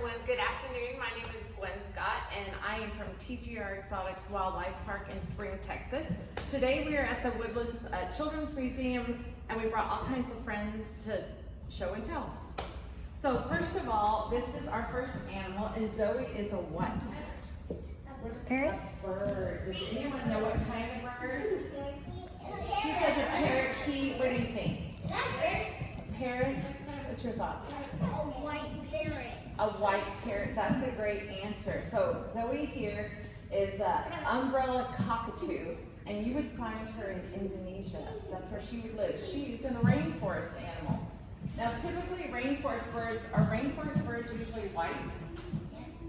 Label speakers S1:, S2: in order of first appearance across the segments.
S1: everyone. Good afternoon. My name is Gwen Scott and I am from TGR Exotics Wildlife Park in Spring, Texas. Today we are at the Woodlands Children's Museum and we brought all kinds of friends to show and tell. So first of all, this is our first animal and Zoe is a what?
S2: Parrot?
S1: A bird. Does anyone know what kind of bird? She says a parakeet. What do you think? Parrot? What's your thought?
S2: A white parrot.
S1: A white parrot. That's a great answer. So Zoe here is an umbrella cockatoo, and you would find her in Indonesia. That's where she would live. She's a rainforest animal. Now, typically, rainforest birds usually white?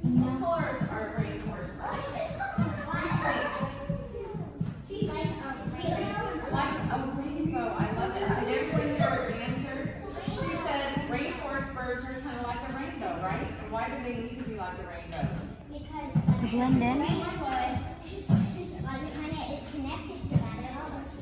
S1: What colors are rainforest birds? Like a rainbow. I love it. Did everyone hear her answer? She said rainforest birds are kind of like a rainbow, right? And why do they need to be like a rainbow?
S2: Because to blend in.
S3: Rainforest kind of is connected to that.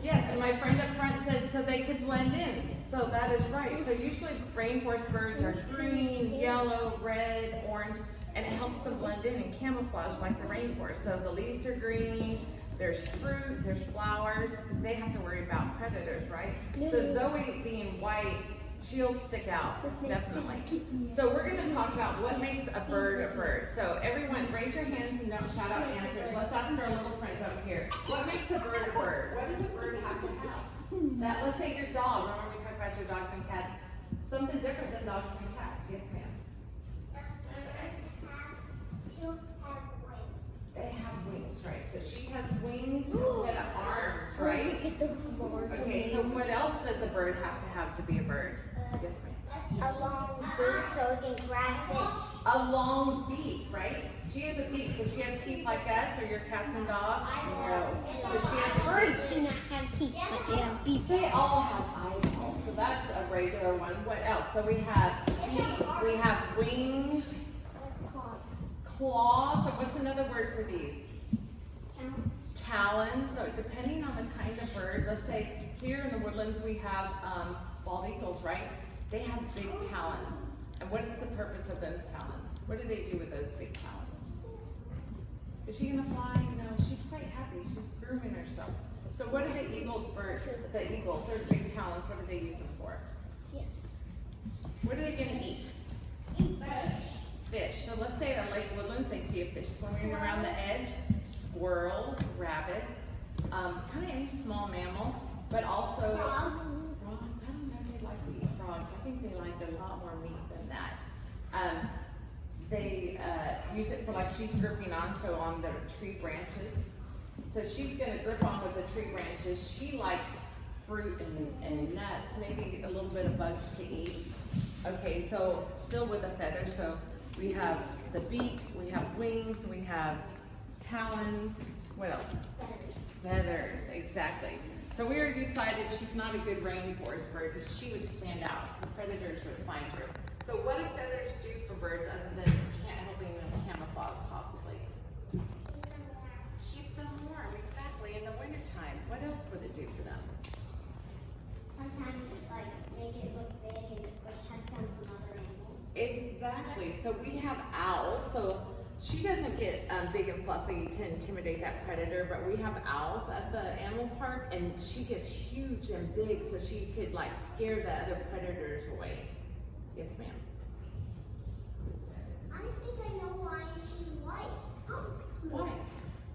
S1: Yes, and my friend up front said so they could blend in. So that is right. So usually rainforest birds are green, yellow, red, orange, and it helps them blend in and camouflage like the rainforest. So the leaves are green, there's fruit, there's flowers, because they have to worry about predators, right? So Zoe being white, she'll stick out, definitely. So we're going to talk about what makes a bird a bird. So everyone, raise your hands and don't shout out answers. Let's ask our little friends over here. What makes a bird a bird? What does a bird have to have? That, let's say your dog. Remember we talked about your dogs and cats. Something different than dogs and cats. Yes, ma'am. They have wings, right? So she has wings instead of arms, right? Okay, so what else does a bird have to be a bird? Yes, ma'am.
S3: A long beak so it can grab fish.
S1: A long beak, right? She has a beak. Does she have teeth like us or your cats and dogs? No. So she has a
S2: Birds
S1: beak.
S2: do not have teeth, but they have beaks.
S1: They all have eyeballs, so that's a regular one. What else? So we have beak, we have wings, claws, and what's another word for these? Talons. So depending on the kind of bird, let's say here in the woodlands we have bald eagles, right? They have big talons. And what is the purpose of those talons? What do they do with those big talons? Is she gonna fly? No, she's quite happy. She's grooming herself. So what do the eagles, the eagle, their big talons, what do they use them for? What are they gonna eat? Fish. So let's say at Lake Woodlands, they see a fish swimming around the edge. Squirrels, rabbits, kind of any small mammal, but also
S3: Frogs.
S1: Frogs. I don't know if they like to eat frogs. I think they like a lot more meat than that. They use it for like she's gripping on, so on the tree branches. So she's going to grip on with the tree branches. She likes fruit and nuts, maybe a little bit of bugs to eat. Okay, so still with the feathers. So we have the beak, we have wings, we have talons. What else? Feathers, exactly. So we already decided she's not a good rainforest bird because she would stand out. The predators would find her. So what do feathers do for birds other than helping them camouflage possibly? Keep them warm, exactly, in the wintertime. What else would it do for them?
S3: Sometimes like make it look big and protect them from other animals.
S1: Exactly. So we have owls. So she doesn't get big and fluffy to intimidate that predator, but we have owls at the animal park, and she gets huge and big, so she could like scare the other predators away. Yes, ma'am.
S3: I think I know why she's white.
S1: Why?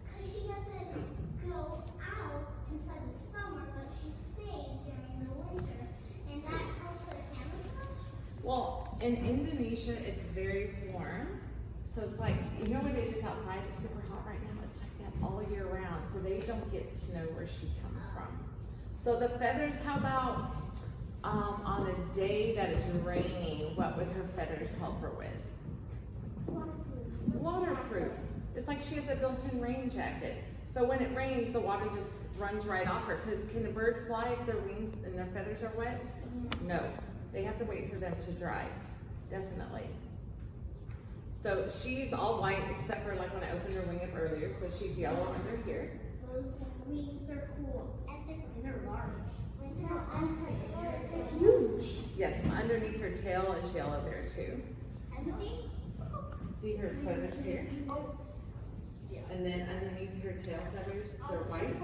S3: Because she doesn't go out inside the summer, but she stays during the winter, and that helps her camouflage.
S1: Well, in Indonesia, it's very warm. So it's like, you know what it is outside? It's super hot right now. It's like that all year round. So they don't get snow where she comes from. So the feathers, how about on a day that it's raining, what would her feathers help her with? Waterproof. It's like she has a built-in rain jacket. So when it rains, the water just runs right off her. Because can a bird fly if their wings and their feathers are wet? No. They have to wait for them to dry. Definitely. So she's all white except for like when I opened her wing up earlier. So she's yellow under here.
S3: Those wings are cool. And they're large. They're huge.
S1: Yes, underneath her tail is yellow there too.
S3: And the feet?
S1: See her feathers here? And then underneath her tail feathers, they're white.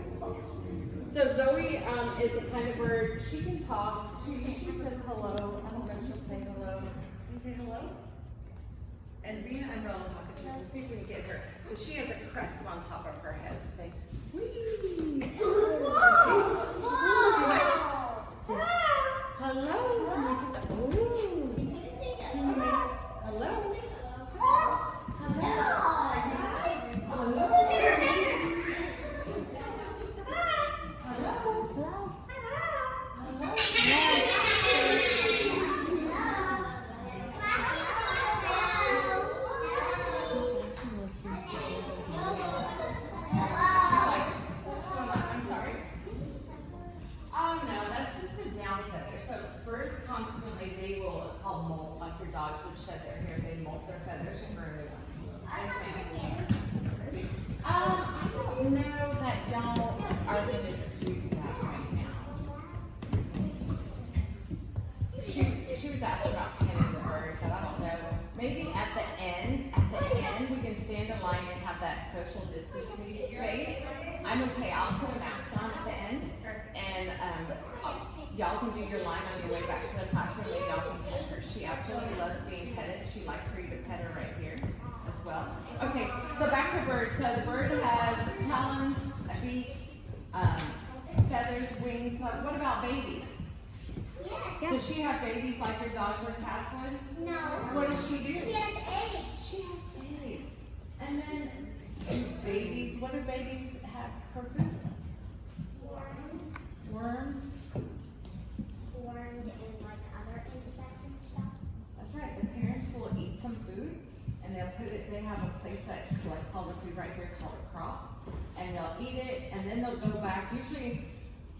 S1: So Zoe is a kind of bird. She can talk. She usually says hello. I don't know if she'll say hello. You say hello? And being an umbrella cockatoo, let's see if we can get her. So she has a crest on top of her head. Say, wee. Hello. Can we get the, ooh. Can you make, hello. They will, it's called molt, like your dogs would shed their hair, they molt their feathers and grow new ones. Yes, ma'am. I don't know that y'all are gonna do that right now. She was asking about petting the bird, but I don't know. Maybe at the end, we can stand in line and have that social distancing space. I'm okay, I'll put a mask on at the end, and y'all can do your line on your way back to the classroom and y'all can pet her. She absolutely loves being petted. She likes for you to pet her right here as well. Okay, so back to bird. So the bird has talons, a beak, feathers, wings. What about babies?
S3: Yes.
S1: Does she have babies like your dogs or cats would?
S3: No.
S1: What does she do?
S3: She has eggs.
S1: She has eggs. And then babies, what do babies have for food?
S3: Worms.
S1: Worms?
S3: Worms and like other insects and stuff.
S1: That's right. The parents will eat some food and they'll put it, they have a place that collects all the food right here called a crop. And they'll eat it and then they'll go back. Usually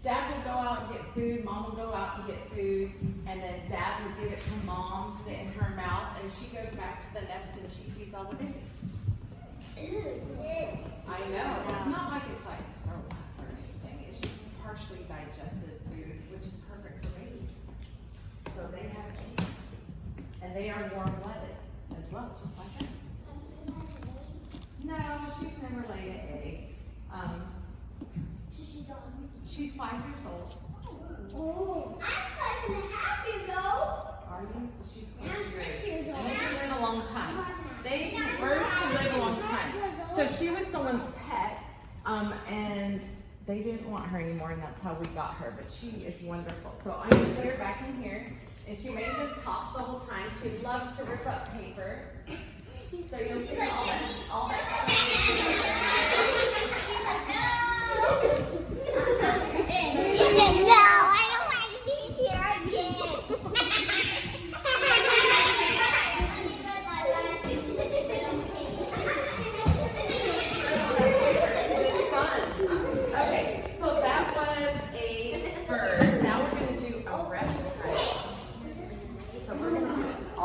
S1: dad will go out and get food, mom will go out and get food, and then dad will give it to mom, put it in her mouth, and she goes back to the nest and she feeds all the babies. I know. It's not like it's like throw up or anything. It's just partially digested food, which is perfect for babies. So they have eggs. And they are warm-blooded as well, just like us. No, she's never laid an egg. She's 5 years old.
S3: Oh, I'm 5.5 years old.
S1: Are you? So she's
S3: I'm 6 years old.
S1: And they can live a long time. Birds can live a long time. So she was someone's pet, and they didn't want her anymore, and that's how we got her. But she is wonderful. So I'm gonna put her back in here, and she may just talk the whole time. She loves to rip up paper. So you'll see all that stuff.
S3: No, I don't want to be here again.
S1: It's fun. Okay, so that was a bird. Now we're going to do a reptile. So we're going to do a snake.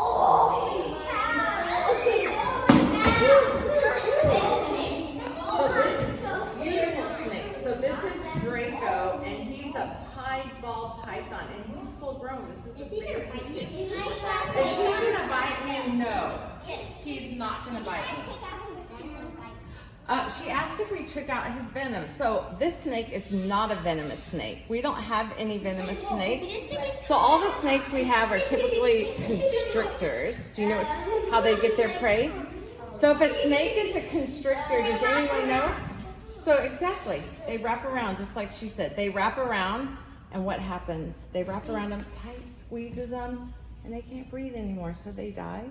S1: So this is a beautiful snake. So this is Draco, and he's a piebald python, and he's full grown. This is as big as he gets. Is he going to bite me? No. He's not going to bite me. She asked if we took out his venom. So this snake is not a venomous snake. We don't have any venomous snakes. So all the snakes we have are typically constrictors. Do you know how they get their prey? So if a snake is a constrictor, does anyone know? So exactly, they wrap around, just like she said. They wrap around, and what happens? They wrap around them tight, squeezes them, and they can't breathe anymore, so they die.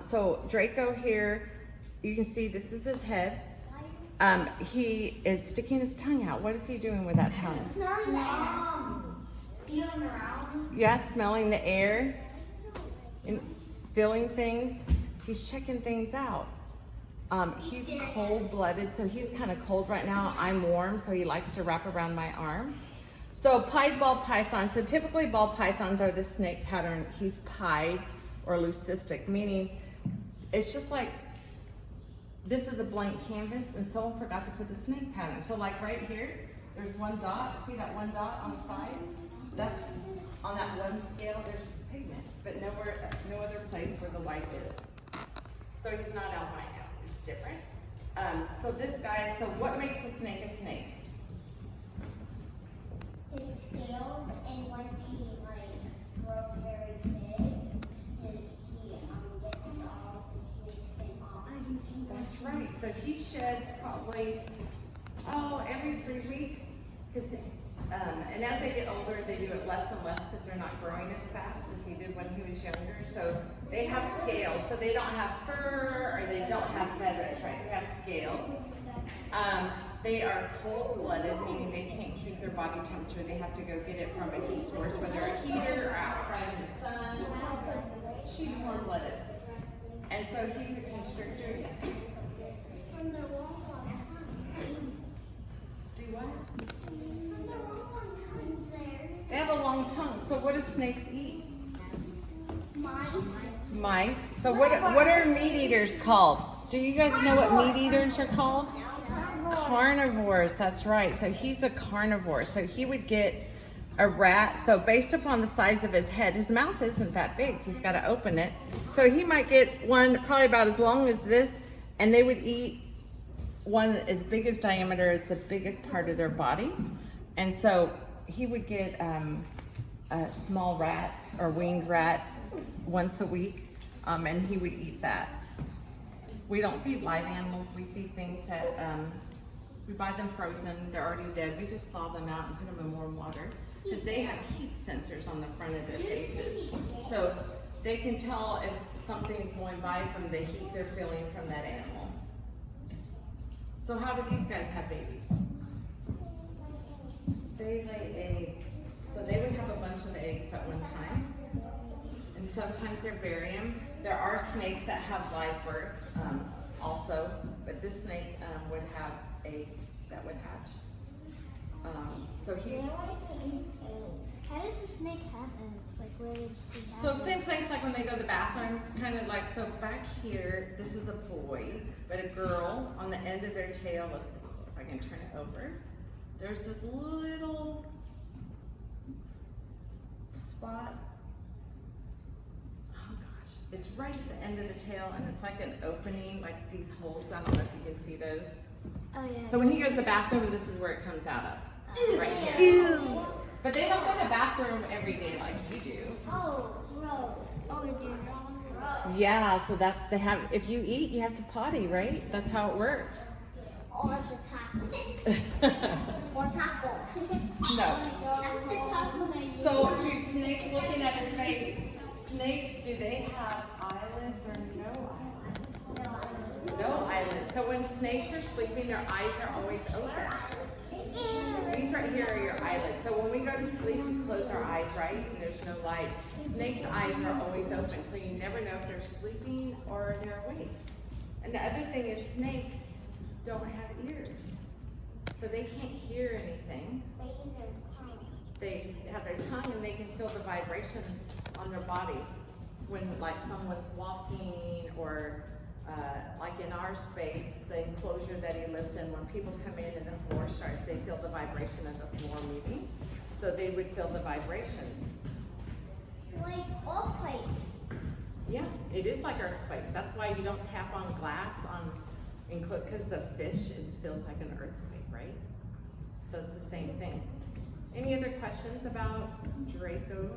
S1: So Draco here, you can see this is his head. He is sticking his tongue out. What is he doing with that tongue?
S3: Smelling the air. Feeling around.
S1: Yes, smelling the air and feeling things. He's checking things out. He's cold-blooded, so he's kind of cold right now. I'm warm, so he likes to wrap around my arm. So pied ball python. So typically ball pythons are the snake pattern. He's pied or leucistic, meaning it's just like this is a blank canvas, and someone forgot to put the snake pattern. So like right here, there's one dot. See that one dot on the side? That's on that one scale. There's pigment, but no other place where the white is. So he's not albino, it's different. So this guy, so what makes a snake a snake?
S3: His scales, and once he grows very big, he gets all the snake skin off.
S1: That's right, so he sheds probably, every 3 weeks. And as they get older, they do it less and less because they're not growing as fast as he did when he was younger. So they have scales, so they don't have fur or they don't have feathers, right? They have scales. They are cold-blooded, meaning they can't keep their body temperature. They have to go get it from a heat source, whether a heater or outside in the sun. She's warm-blooded. And so he's a constrictor, yes.
S3: From the long
S1: Do what?
S3: From the long tongues there.
S1: They have a long tongue. So what do snakes eat?
S3: Mice.
S1: Mice. So what are meat eaters called? Do you guys know what meat eaters are called? Carnivores, that's right. So he's a carnivore. So he would get a rat. So based upon the size of his head, his mouth isn't that big. He's got to open it. So he might get one probably about as long as this, and they would eat one as big as diameter. It's the biggest part of their body. And so he would get a small rat or winged rat once a week, and he would eat that. We don't feed live animals. We feed things that, we buy them frozen. They're already dead. We just thaw them out and put them in warm water because they have heat sensors on the front of their faces. So they can tell if something's going by from the heat they're feeling from that animal. So how do these guys have babies? They lay eggs. So they would have a bunch of eggs at one time. And sometimes they bury them. There are snakes that have live birth also, but this snake would have eggs that would hatch. So he's...
S2: How does the snake have eggs? Like where does she have
S1: So same place like when they go to the bathroom, kind of like, so back here, this is a boy, but a girl on the end of their tail, let's see if I can turn it over. There's this little spot. Oh gosh, it's right at the end of the tail and it's like an opening, like these holes. I don't know if you can see those.
S2: Oh yeah.
S1: So when he goes to the bathroom, this is where it comes out of, right here.
S2: Ew.
S1: But they don't go to the bathroom every day like you do.
S3: Oh, gross.
S2: Oh dear.
S1: Yeah, so that's, they have, if you eat, you have to potty, right? That's how it works.
S3: Oh, that's a taco. Or taco.
S1: No.
S3: That's the taco I use.
S1: So do snakes, looking at his face, snakes, do they have eyelids or no eyelids? No eyelids. So when snakes are sleeping, their eyes are always open. These right here are your eyelids. So when we go to sleep, we close our eyes, right? And there's no light. Snakes' eyes are always open, so you never know if they're sleeping or they're awake. And the other thing is snakes don't have ears. So they can't hear anything. They have their tongue and they can feel the vibrations on their body when like someone's walking or like in our space, the enclosure that he lives in, when people come in and the floor starts, they feel the vibration of the floor moving. So they would feel the vibrations.
S3: Like earthquakes.
S1: Yeah, it is like earthquakes. That's why you don't tap on glass because the fish feels like an earthquake, right? So it's the same thing. Any other questions about Draco?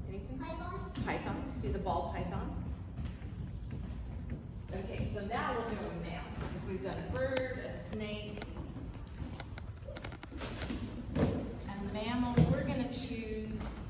S1: Anything? Python. He's a ball python. Okay, so now we'll do a mammal because we've done a bird, a snake. A mammal, we're going to choose